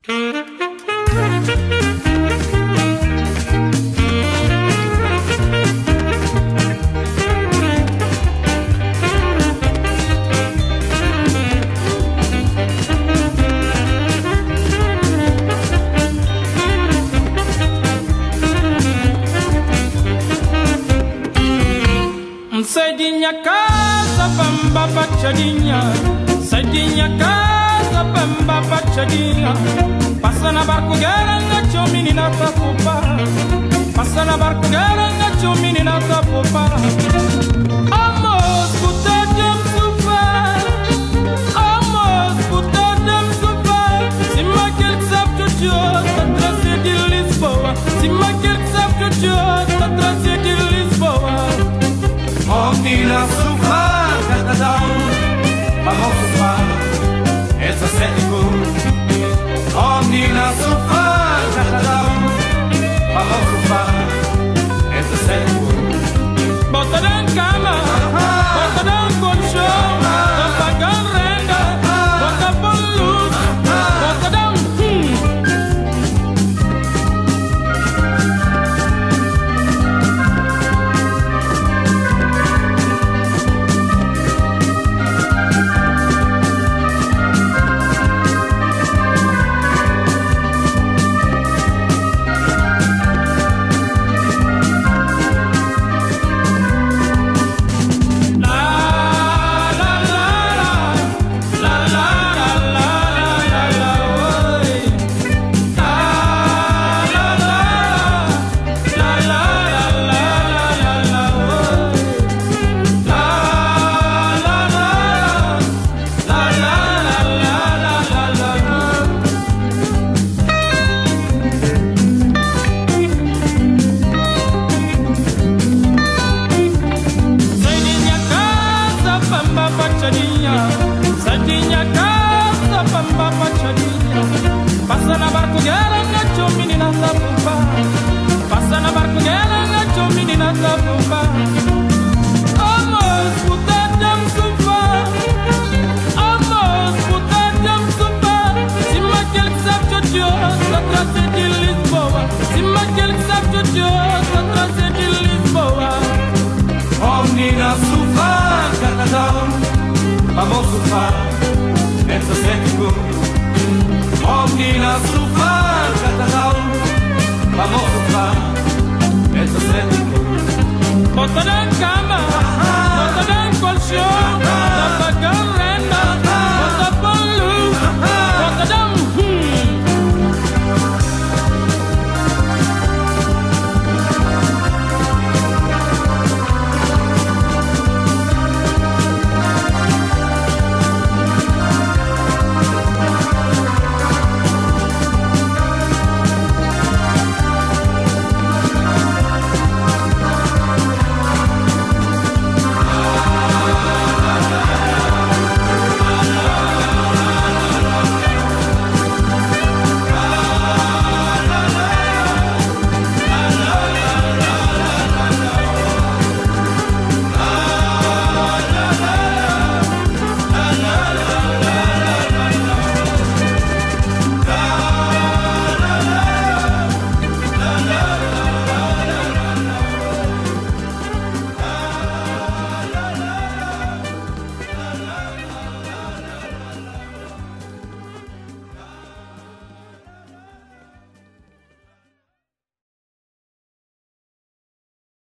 Sedinya casa pamba pachadinya, sedinya casa pamba pachadinya. Passa na barco garanga cho menina tapupa, passa na barco garanga cho menina tapupa. Amos puta dem sufa, amos puta dem sufa. Si ma quel sap jojo, ta trace de Lisboa. Si ma quel sap jojo, ta trace de Lisboa. Omnina sufa, catadão, vamos sufa, essa sético. Omnina sufa, catadão, vamos sufa, essa sético. Bota na cama, bota na colchão, apaga a renda, bota por luz, bota down. Sadinya casa pamba pachadinya. Passa na barco garanga cho menina tapupa, passa na barco garanga cho menina tapupa. Amos puta dem sufa, amos puta dem sufa. Si ma quel sap jojo, ta trace de Lisboa. Si ma quel sap jojo, ta trace de Lisboa. Omnina sufa, catadão, vamos sufa, essa sético. Omnina sufa, catadão, vamos sufa, essa sético. Bota na cama, bota na colchão, apaga a